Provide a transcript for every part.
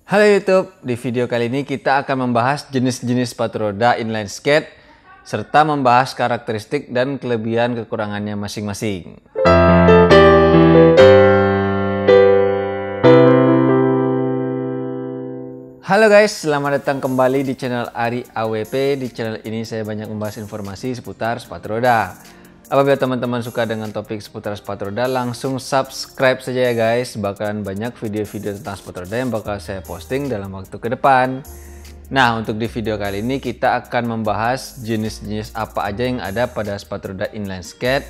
Halo YouTube, di video kali ini kita akan membahas jenis-jenis sepatu roda inline skate serta membahas karakteristik dan kelebihan kekurangannya masing-masing. Halo guys, selamat datang kembali di channel Ari AWP. Di channel ini saya banyak membahas informasi seputar sepatu roda. Apabila teman-teman suka dengan topik seputar sepatu roda, langsung subscribe saja ya guys. Bakalan banyak video-video tentang sepatu roda yang bakal saya posting dalam waktu ke depan. Nah, untuk di video kali ini kita akan membahas jenis-jenis apa aja yang ada pada sepatu roda inline skate.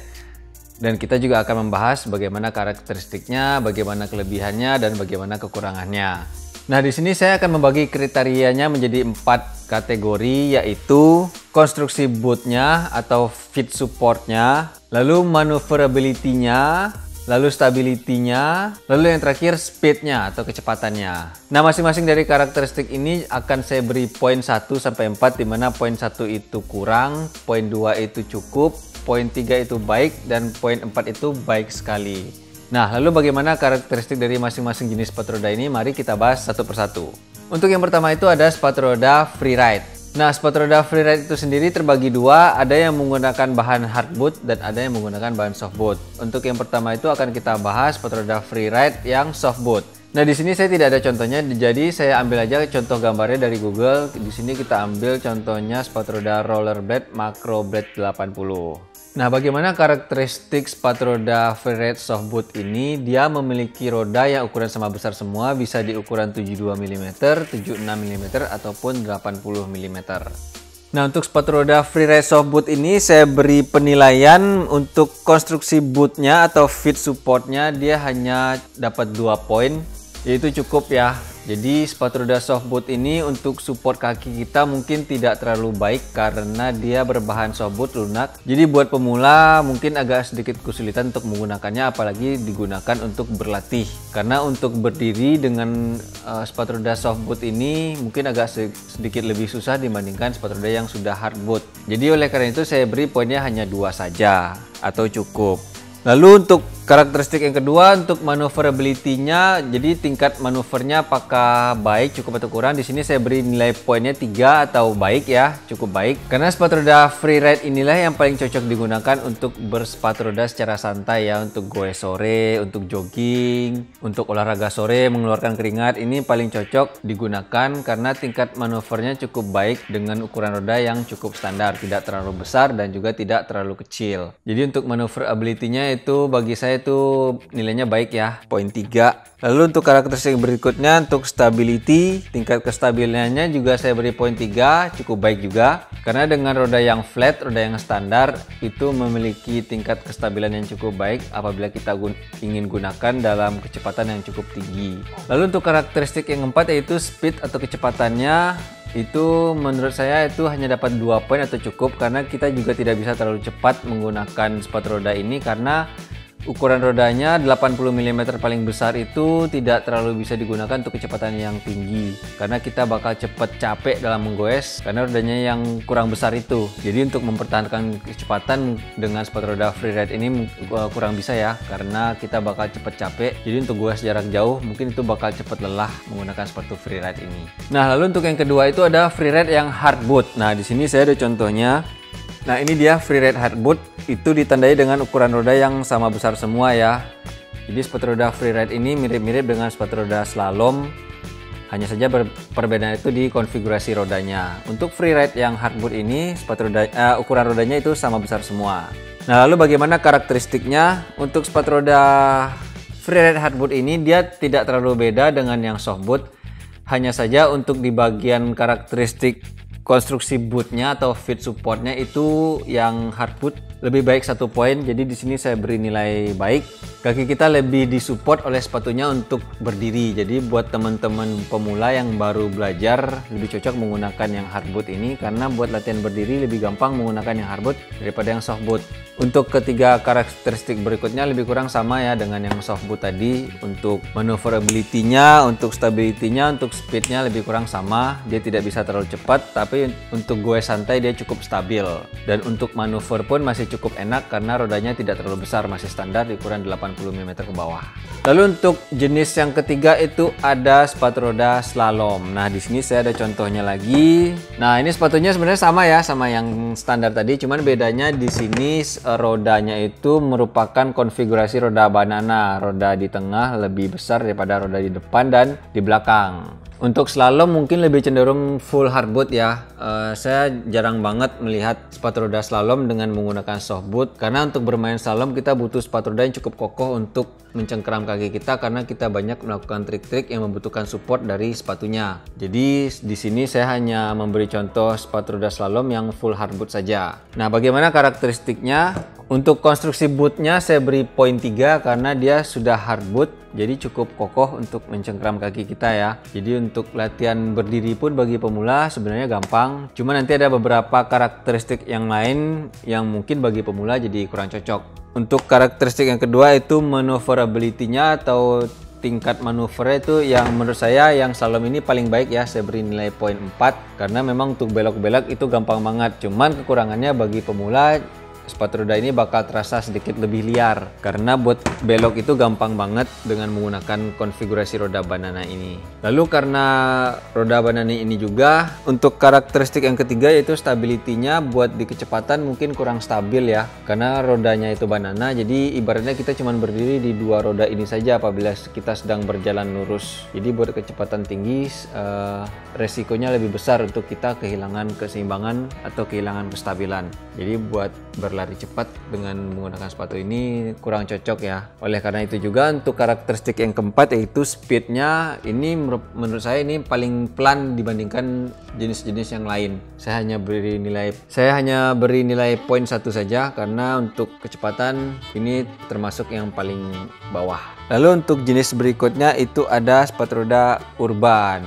Dan kita juga akan membahas bagaimana karakteristiknya, bagaimana kelebihannya, dan bagaimana kekurangannya. Nah, di sini saya akan membagi kriterianya menjadi 4 kategori, yaitu konstruksi bootnya atau fit supportnya, lalu maneuverability-nya, lalu stability-nya, lalu yang terakhir speed-nya atau kecepatannya. Nah, masing-masing dari karakteristik ini akan saya beri poin 1 sampai 4, di mana poin 1 itu kurang, poin 2 itu cukup, poin 3 itu baik, dan poin 4 itu baik sekali. Nah, lalu bagaimana karakteristik dari masing-masing jenis sepatu roda ini? Mari kita bahas satu persatu. Untuk yang pertama itu ada sepatu roda freeride. Nah, sepatu roda freeride itu sendiri terbagi dua, ada yang menggunakan bahan hard boot dan ada yang menggunakan bahan soft boot. Untuk yang pertama itu akan kita bahas sepatu roda freeride yang soft boot. Nah, di sini saya tidak ada contohnya, jadi saya ambil aja contoh gambarnya dari Google. Di sini kita ambil contohnya sepatu roda rollerblade Macro Blade 80. Nah, bagaimana karakteristik sepatu roda freeride soft boot ini? Dia memiliki roda yang ukuran sama besar semua, bisa di ukuran 72 mm, 76 mm, ataupun 80 mm. Nah, untuk sepatu roda freeride soft boot ini saya beri penilaian untuk konstruksi bootnya atau fit supportnya, dia hanya dapat 2 poin, yaitu cukup ya. Jadi sepatu roda soft boot ini untuk support kaki kita mungkin tidak terlalu baik karena dia berbahan soft boot lunak. Jadi buat pemula mungkin agak sedikit kesulitan untuk menggunakannya, apalagi digunakan untuk berlatih. Karena untuk berdiri dengan sepatu roda soft boot ini mungkin agak sedikit lebih susah dibandingkan sepatu roda yang sudah hard boot. Jadi oleh karena itu saya beri poinnya hanya 2 saja atau cukup. Lalu untuk karakteristik yang kedua, untuk maneuverability-nya, jadi tingkat manuvernya apakah baik, cukup atau kurang. Di sini saya beri nilai poinnya 3 atau baik ya, cukup baik. Karena sepatu roda freeride inilah yang paling cocok digunakan untuk bersepatu roda secara santai ya, untuk goes sore, untuk jogging, untuk olahraga sore, mengeluarkan keringat. Ini paling cocok digunakan karena tingkat manuvernya cukup baik dengan ukuran roda yang cukup standar, tidak terlalu besar dan juga tidak terlalu kecil. Jadi untuk maneuverability-nya itu bagi saya itu nilainya baik ya, poin 3. Lalu untuk karakteristik berikutnya, untuk stability, tingkat kestabilannya juga saya beri poin 3, cukup baik juga. Karena dengan roda yang flat, roda yang standar itu memiliki tingkat kestabilan yang cukup baik apabila kita ingin gunakan dalam kecepatan yang cukup tinggi. Lalu untuk karakteristik yang keempat yaitu speed atau kecepatannya, itu menurut saya itu hanya dapat 2 poin atau cukup, karena kita juga tidak bisa terlalu cepat menggunakan sepatu roda ini karena ukuran rodanya 80 mm paling besar itu tidak terlalu bisa digunakan untuk kecepatan yang tinggi karena kita bakal cepat capek dalam menggoes karena rodanya yang kurang besar itu. Jadi untuk mempertahankan kecepatan dengan sepatu roda freeride ini kurang bisa ya, karena kita bakal cepat capek. Jadi untuk goes jarak jauh mungkin itu bakal cepat lelah menggunakan sepatu freeride ini. Nah, lalu untuk yang kedua itu ada freeride yang hard boot. Nah, di sini saya ada contohnya. Nah, ini dia freeride hard boot, itu ditandai dengan ukuran roda yang sama besar semua ya. Jadi sepatu roda freeride ini mirip-mirip dengan sepatu roda slalom, hanya saja perbedaan itu di konfigurasi rodanya. Untuk freeride yang hard boot ini ukuran rodanya itu sama besar semua. Nah, lalu bagaimana karakteristiknya? Untuk sepatu roda freeride hard boot ini dia tidak terlalu beda dengan yang soft boot, hanya saja untuk di bagian karakteristik konstruksi bootnya atau fit supportnya itu yang hard boot lebih baik 1 poin. Jadi di sini saya beri nilai baik. Kaki kita lebih disupport oleh sepatunya untuk berdiri. Jadi buat teman-teman pemula yang baru belajar lebih cocok menggunakan yang hard boot ini, karena buat latihan berdiri lebih gampang menggunakan yang hard boot daripada yang soft boot. Untuk ketiga karakteristik berikutnya lebih kurang sama ya dengan yang soft boot tadi. Untuk maneuverability-nya, untuk stability-nya, untuk speed-nya lebih kurang sama. Dia tidak bisa terlalu cepat, tapi untuk goes santai dia cukup stabil. Dan untuk manuver pun masih cukup enak karena rodanya tidak terlalu besar, masih standar di ukuran 80 80 mm ke bawah. Lalu untuk jenis yang ketiga itu ada sepatu roda slalom. Nah, di sini saya ada contohnya lagi. Nah, ini sepatunya sebenarnya sama ya, sama yang standar tadi, cuman bedanya di sini rodanya itu merupakan konfigurasi roda banana. Roda di tengah lebih besar daripada roda di depan dan di belakang. Untuk slalom mungkin lebih cenderung full hardboot ya. Saya jarang banget melihat sepatu roda slalom dengan menggunakan softboot, karena untuk bermain slalom kita butuh sepatu roda yang cukup kokoh untuk mencengkeram kaki kita, karena kita banyak melakukan trik-trik yang membutuhkan support dari sepatunya. Jadi di sini saya hanya memberi contoh sepatu roda slalom yang full hardboot saja. Nah, bagaimana karakteristiknya? Untuk konstruksi bootnya saya beri poin 3 karena dia sudah hardboot, jadi cukup kokoh untuk mencengkeram kaki kita ya. Jadi untuk latihan berdiri pun bagi pemula sebenarnya gampang. Cuma nanti ada beberapa karakteristik yang lain yang mungkin bagi pemula jadi kurang cocok. Untuk karakteristik yang kedua itu maneuverability-nya atau tingkat manuvernya itu yang menurut saya yang slalom ini paling baik ya. Saya beri nilai poin 4 karena memang untuk belok-belok itu gampang banget. Cuman kekurangannya bagi pemula, sepatu roda ini bakal terasa sedikit lebih liar karena buat belok itu gampang banget dengan menggunakan konfigurasi roda banana ini. Lalu karena roda banana ini juga untuk karakteristik yang ketiga yaitu stability-nya, buat di kecepatan mungkin kurang stabil ya karena rodanya itu banana, jadi ibaratnya kita cuma berdiri di dua roda ini saja apabila kita sedang berjalan lurus. Jadi buat kecepatan tinggi resikonya lebih besar untuk kita kehilangan keseimbangan atau kehilangan kestabilan. Jadi buat berlari cepat dengan menggunakan sepatu ini kurang cocok ya. Oleh karena itu juga untuk karakteristik yang keempat yaitu speednya, ini menurut saya ini paling pelan dibandingkan jenis-jenis yang lain. Saya hanya beri nilai poin 1 saja karena untuk kecepatan ini termasuk yang paling bawah. Lalu untuk jenis berikutnya itu ada sepatu roda urban.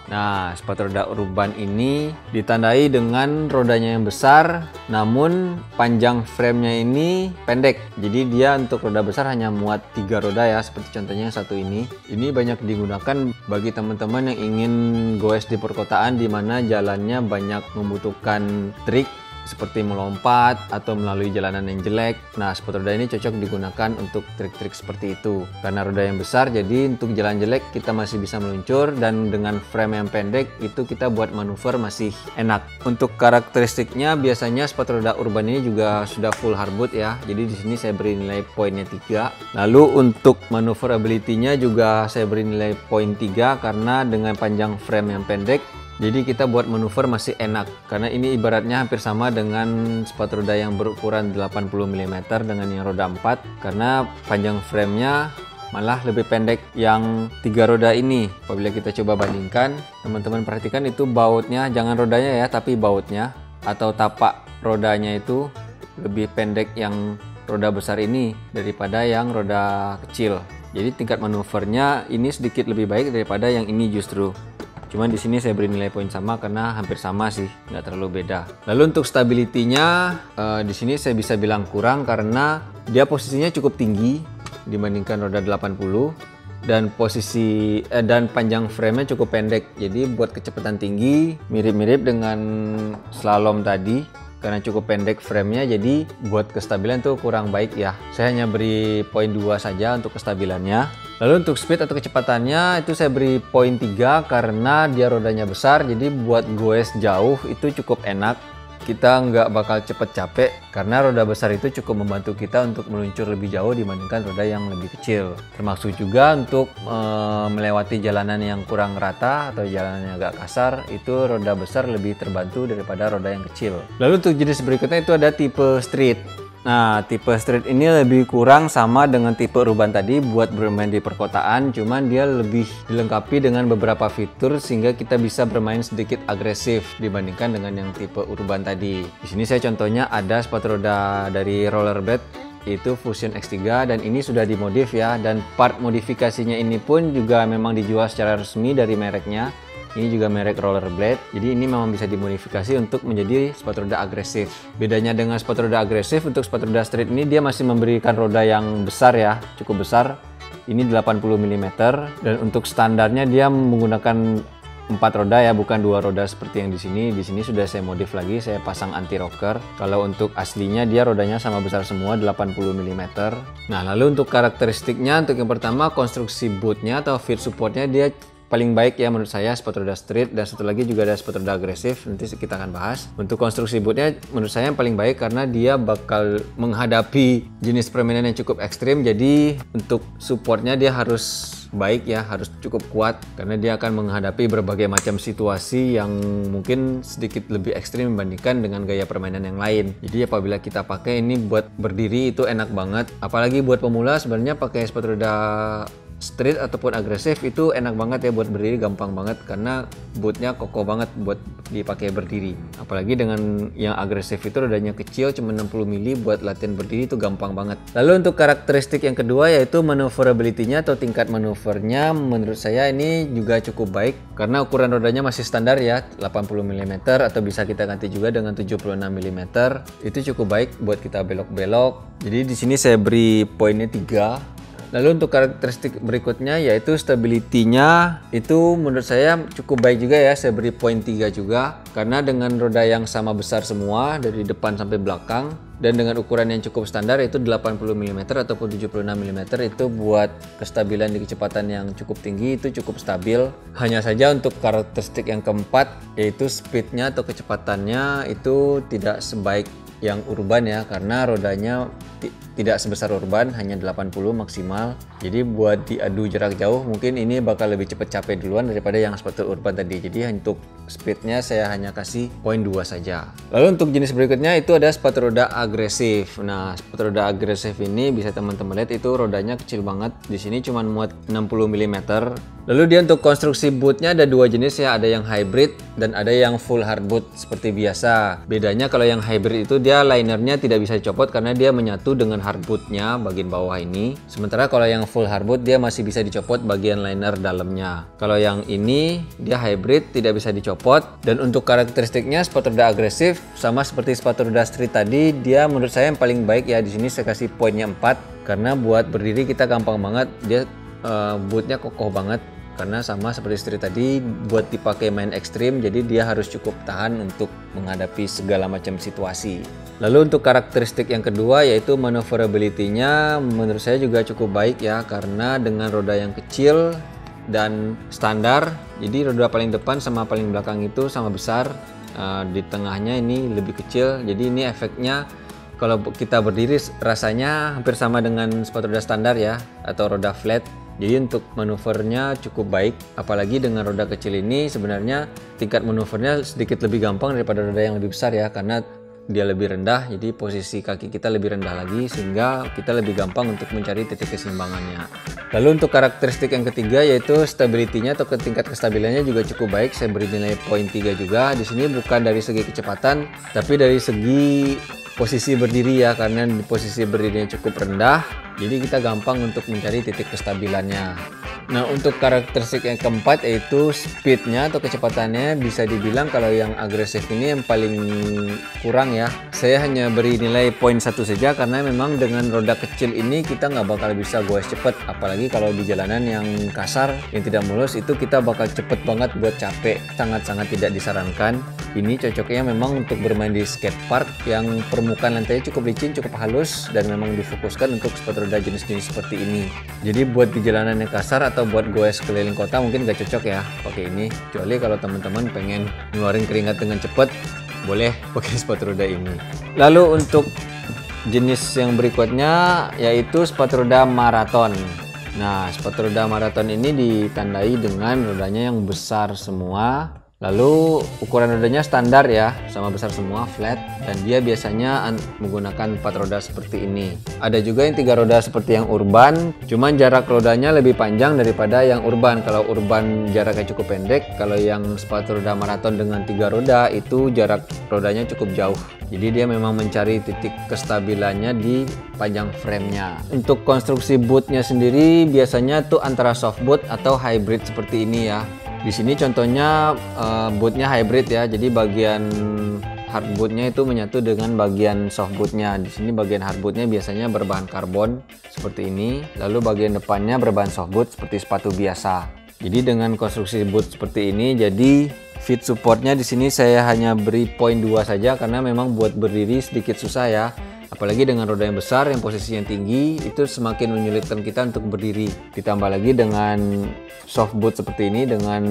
Nah, sepatu roda urban ini ditandai dengan rodanya yang besar, namun panjang framenya ini pendek. Jadi dia untuk roda besar hanya muat 3 roda ya, seperti contohnya yang satu ini. Ini banyak digunakan bagi teman-teman yang ingin goes di perkotaan di mana jalannya banyak membutuhkan trik seperti melompat atau melalui jalanan yang jelek. Nah, sepatu roda ini cocok digunakan untuk trik-trik seperti itu. Karena roda yang besar, jadi untuk jalan jelek kita masih bisa meluncur, dan dengan frame yang pendek itu kita buat manuver masih enak. Untuk karakteristiknya biasanya sepatu roda urban ini juga sudah full hardboot ya. Jadi di sini saya beri nilai poinnya 3. Lalu untuk maneuverability-nya juga saya beri nilai poin 3 karena dengan panjang frame yang pendek, jadi kita buat manuver masih enak karena ini ibaratnya hampir sama dengan sepatu roda yang berukuran 80 mm dengan yang roda 4, karena panjang framenya malah lebih pendek yang 3 roda ini. Apabila kita coba bandingkan, teman-teman perhatikan itu bautnya, jangan rodanya ya, tapi bautnya atau tapak rodanya itu lebih pendek yang roda besar ini daripada yang roda kecil. Jadi tingkat manuvernya ini sedikit lebih baik daripada yang ini justru. Cuman di sini saya beri nilai poin sama karena hampir sama sih, nggak terlalu beda. Lalu untuk stability-nya di sini saya bisa bilang kurang karena dia posisinya cukup tinggi dibandingkan roda 80 dan dan panjang frame-nya cukup pendek. Jadi buat kecepatan tinggi mirip-mirip dengan slalom tadi karena cukup pendek frame-nya, jadi buat kestabilan tuh kurang baik ya. Saya hanya beri poin 2 saja untuk kestabilannya. Lalu untuk speed atau kecepatannya itu saya beri poin 3 karena dia rodanya besar, jadi buat goes jauh itu cukup enak. Kita nggak bakal cepet capek karena roda besar itu cukup membantu kita untuk meluncur lebih jauh dibandingkan roda yang lebih kecil. Termasuk juga untuk melewati jalanan yang kurang rata atau jalanan yang agak kasar, itu roda besar lebih terbantu daripada roda yang kecil. Lalu untuk jenis berikutnya itu ada tipe street. Nah, tipe street ini lebih kurang sama dengan tipe urban tadi buat bermain di perkotaan, cuman dia lebih dilengkapi dengan beberapa fitur sehingga kita bisa bermain sedikit agresif dibandingkan dengan yang tipe urban tadi. Di sini saya contohnya ada sepatu roda dari Rollerblade, itu Fusion X3, dan ini sudah dimodif ya, dan part modifikasinya ini pun juga memang dijual secara resmi dari mereknya. Ini juga merek Rollerblade, jadi ini memang bisa dimodifikasi untuk menjadi sepatu roda agresif. Bedanya dengan sepatu roda agresif, untuk sepatu roda street ini dia masih memberikan roda yang besar ya, cukup besar. Ini 80 mm, dan untuk standarnya dia menggunakan 4 roda ya, bukan 2 roda seperti yang di sini. Di sini sudah saya modif lagi, saya pasang anti rocker. Kalau untuk aslinya dia rodanya sama besar semua 80 mm. Nah, lalu untuk karakteristiknya, untuk yang pertama konstruksi bootnya atau feet supportnya dia paling baik ya menurut saya, sepatu roda street, dan satu lagi juga ada sepatu roda agresif, nanti kita akan bahas. Untuk konstruksi bootnya menurut saya yang paling baik karena dia bakal menghadapi jenis permainan yang cukup ekstrim, jadi untuk supportnya dia harus baik ya, harus cukup kuat karena dia akan menghadapi berbagai macam situasi yang mungkin sedikit lebih ekstrim dibandingkan dengan gaya permainan yang lain. Jadi apabila kita pakai ini buat berdiri itu enak banget, apalagi buat pemula sebenarnya pakai sepatu roda street ataupun agresif itu enak banget ya buat berdiri, gampang banget karena bootnya kokoh banget buat dipakai berdiri. Apalagi dengan yang agresif itu rodanya kecil, cuma 60 mili, buat latihan berdiri itu gampang banget. Lalu untuk karakteristik yang kedua yaitu maneuverability-nya atau tingkat manuvernya, menurut saya ini juga cukup baik karena ukuran rodanya masih standar ya, 80 mm atau bisa kita ganti juga dengan 76 mm. Itu cukup baik buat kita belok-belok. Jadi di sini saya beri poinnya 3. Lalu untuk karakteristik berikutnya yaitu stability-nya, itu menurut saya cukup baik juga ya, saya beri poin 3 juga karena dengan roda yang sama besar semua dari depan sampai belakang dan dengan ukuran yang cukup standar yaitu 80 mm ataupun 76 mm, itu buat kestabilan di kecepatan yang cukup tinggi itu cukup stabil. Hanya saja untuk karakteristik yang keempat yaitu speed-nya atau kecepatannya itu tidak sebaik yang urban ya, karena rodanya tidak sebesar urban, hanya 80 maksimal. Jadi buat diadu jarak jauh mungkin ini bakal lebih cepat capek duluan daripada yang sepatu urban tadi. Jadi untuk speednya saya hanya kasih poin 2 saja. Lalu untuk jenis berikutnya itu ada sepatu roda agresif. Nah, sepatu roda agresif ini bisa teman-teman lihat itu rodanya kecil banget. Di sini cuma muat 60 mm. Lalu dia untuk konstruksi bootnya ada 2 jenis ya, ada yang hybrid dan ada yang full hard boot seperti biasa. Bedanya kalau yang hybrid itu dia linernya tidak bisa dicopot karena dia menyatu dengan hard bootnya bagian bawah ini. Sementara kalau yang full hard boot dia masih bisa dicopot bagian liner dalamnya. Kalau yang ini dia hybrid, tidak bisa dicopot. Dan untuk karakteristiknya sepatu roda agresif sama seperti sepatu roda street tadi, dia menurut saya yang paling baik ya. Di sini saya kasih poinnya 4 karena buat berdiri kita gampang banget. Dia bootnya kokoh banget karena sama seperti street tadi buat dipakai main ekstrim, jadi dia harus cukup tahan untuk menghadapi segala macam situasi. Lalu untuk karakteristik yang kedua yaitu maneuverability-nya menurut saya juga cukup baik ya, karena dengan roda yang kecil dan standar, jadi roda paling depan sama paling belakang itu sama besar, di tengahnya ini lebih kecil, jadi ini efeknya kalau kita berdiri rasanya hampir sama dengan sepatu roda standar ya, atau roda flat. Jadi untuk manuvernya cukup baik, apalagi dengan roda kecil ini sebenarnya tingkat manuvernya sedikit lebih gampang daripada roda yang lebih besar ya, karena dia lebih rendah, jadi posisi kaki kita lebih rendah lagi sehingga kita lebih gampang untuk mencari titik keseimbangannya. Lalu untuk karakteristik yang ketiga yaitu stability-nya atau tingkat kestabilannya juga cukup baik, saya beri nilai poin 3 juga. Di sini bukan dari segi kecepatan tapi dari segi posisi berdiri ya, karena posisi berdirinya cukup rendah, jadi kita gampang untuk mencari titik kestabilannya. Nah, untuk karakteristik yang keempat yaitu speednya atau kecepatannya, bisa dibilang kalau yang agresif ini yang paling kurang ya. Saya hanya beri nilai poin 1 saja karena memang dengan roda kecil ini kita nggak bakal bisa goes cepet, apalagi kalau di jalanan yang kasar yang tidak mulus itu kita bakal cepet banget buat capek, sangat-sangat tidak disarankan. Ini cocoknya memang untuk bermain di skatepark yang permukaan lantainya cukup licin, cukup halus, dan memang difokuskan untuk sepatu roda jenis-jenis seperti ini. Jadi buat di jalanan yang kasar atau buat goes keliling kota mungkin gak cocok ya pakai ini, kecuali kalau teman-teman pengen ngeluarin keringat dengan cepat, boleh pakai sepatu roda ini. Lalu untuk jenis yang berikutnya yaitu sepatu roda maraton. Nah, sepatu roda maraton ini ditandai dengan rodanya yang besar semua. Lalu ukuran rodanya standar ya, sama besar semua, flat, dan dia biasanya menggunakan 4 roda seperti ini. Ada juga yang 3 roda seperti yang urban, cuman jarak rodanya lebih panjang daripada yang urban. Kalau urban jaraknya cukup pendek, kalau yang sepatu roda maraton dengan 3 roda itu jarak rodanya cukup jauh. Jadi dia memang mencari titik kestabilannya di panjang framenya. Untuk konstruksi bootnya sendiri biasanya tuh antara soft boot atau hybrid seperti ini ya. Di sini contohnya bootnya hybrid ya, jadi bagian hard bootnya itu menyatu dengan bagian soft bootnya. Di sini bagian hard bootnya biasanya berbahan karbon seperti ini, lalu bagian depannya berbahan soft boot seperti sepatu biasa. Jadi dengan konstruksi boot seperti ini, jadi feet supportnya di sini saya hanya beri poin 2 saja karena memang buat berdiri sedikit susah ya. Apalagi dengan roda yang besar yang posisinya tinggi itu semakin menyulitkan kita untuk berdiri. Ditambah lagi dengan soft boot seperti ini, dengan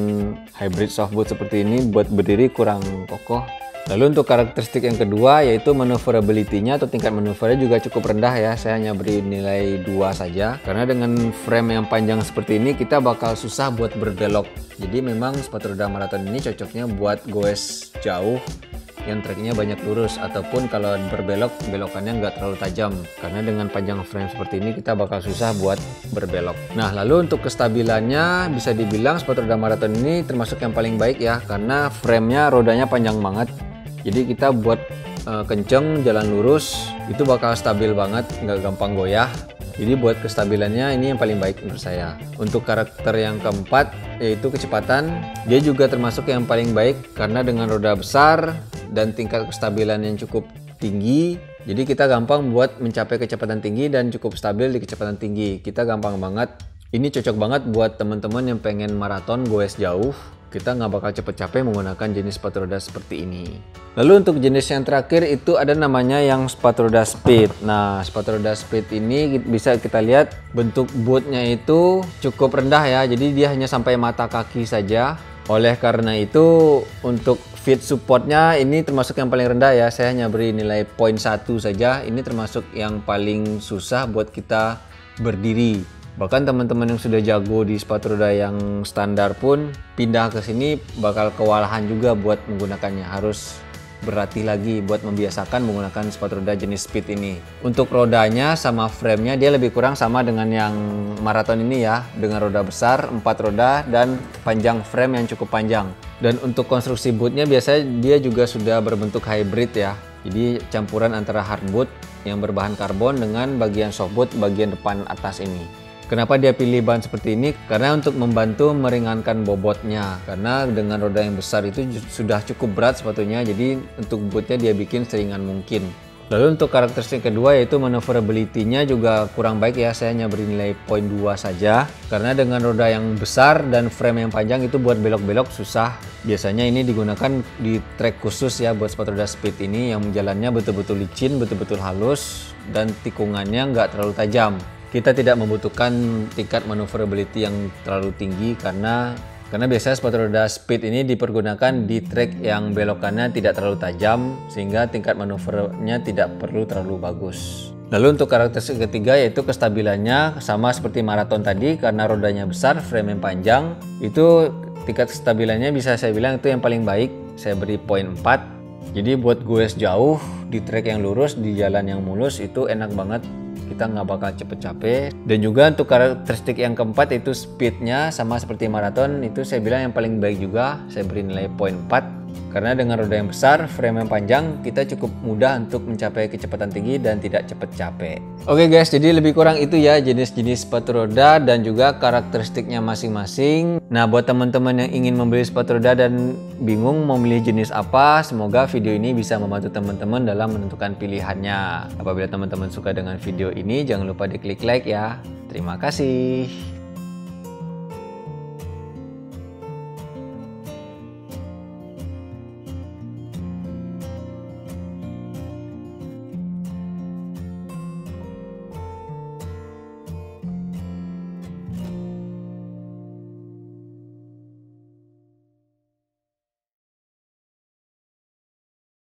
hybrid soft boot seperti ini, buat berdiri kurang kokoh. Lalu untuk karakteristik yang kedua yaitu maneuverability-nya atau tingkat manuvernya juga cukup rendah ya. Saya hanya beri nilai 2 saja karena dengan frame yang panjang seperti ini kita bakal susah buat berbelok. Jadi memang sepatu roda maraton ini cocoknya buat goes jauh yang treknya banyak lurus, ataupun kalau berbelok, belokannya nggak terlalu tajam karena dengan panjang frame seperti ini kita bakal susah buat berbelok. Nah, lalu untuk kestabilannya bisa dibilang sepatu roda maraton ini termasuk yang paling baik ya, karena framenya rodanya panjang banget. Jadi kita buat kenceng jalan lurus itu bakal stabil banget, nggak gampang goyah. Jadi buat kestabilannya ini yang paling baik menurut saya. Untuk karakter yang keempat yaitu kecepatan, dia juga termasuk yang paling baik karena dengan roda besar dan tingkat kestabilan yang cukup tinggi. Jadi kita gampang buat mencapai kecepatan tinggi dan cukup stabil di kecepatan tinggi. Kita gampang banget. Ini cocok banget buat teman-teman yang pengen maraton goes jauh. Kita nggak bakal cepet capek menggunakan jenis sepatu roda seperti ini. Lalu untuk jenis yang terakhir itu ada namanya yang sepatu roda speed. Nah, sepatu roda speed ini bisa kita lihat bentuk bootnya itu cukup rendah ya. Jadi dia hanya sampai mata kaki saja. Oleh karena itu untuk feet supportnya ini termasuk yang paling rendah ya. Saya hanya beri nilai poin 1 saja. Ini termasuk yang paling susah buat kita berdiri. Bahkan teman-teman yang sudah jago di sepatu roda yang standar pun pindah ke sini bakal kewalahan juga buat menggunakannya. Harus berlatih lagi buat membiasakan menggunakan sepatu roda jenis speed ini. Untuk rodanya sama framenya dia lebih kurang sama dengan yang maraton ini ya. Dengan roda besar, 4 roda dan panjang frame yang cukup panjang. Dan untuk konstruksi bootnya biasanya dia juga sudah berbentuk hybrid ya. Jadi campuran antara hard boot yang berbahan karbon dengan bagian soft boot bagian depan atas ini. Kenapa dia pilih bahan seperti ini? Karena untuk membantu meringankan bobotnya. Karena dengan roda yang besar itu sudah cukup berat sepatunya, jadi untuk bootnya dia bikin seringan mungkin. Lalu untuk karakteristik kedua yaitu maneuverability-nya juga kurang baik ya. Saya hanya beri nilai poin 2 saja. Karena dengan roda yang besar dan frame yang panjang itu buat belok-belok susah. Biasanya ini digunakan di trek khusus ya buat sepatu roda speed ini yang jalannya betul-betul licin, betul-betul halus dan tikungannya nggak terlalu tajam. Kita tidak membutuhkan tingkat maneuverability yang terlalu tinggi karena biasanya sepatu roda speed ini dipergunakan di trek yang belokannya tidak terlalu tajam sehingga tingkat manuvernya tidak perlu terlalu bagus. Lalu untuk karakteristik ketiga yaitu kestabilannya sama seperti maraton tadi karena rodanya besar, frame yang panjang, itu tingkat kestabilannya bisa saya bilang itu yang paling baik. Saya beri poin 4. Jadi buat goes jauh di trek yang lurus, di jalan yang mulus itu enak banget. Kita nggak bakal cepet capek. Dan juga untuk karakteristik yang keempat itu speednya sama seperti maraton, itu saya bilang yang paling baik juga. Saya beri nilai poin 4 karena dengan roda yang besar, frame yang panjang, kita cukup mudah untuk mencapai kecepatan tinggi dan tidak cepet capek. Oke guys, jadi lebih kurang itu ya jenis-jenis sepatu roda dan juga karakteristiknya masing-masing. Nah, buat teman-teman yang ingin membeli sepatu roda dan bingung mau milih jenis apa, semoga video ini bisa membantu teman-teman dalam menentukan pilihannya. Apabila teman-teman suka dengan video ini, jangan lupa diklik like ya. Terima kasih.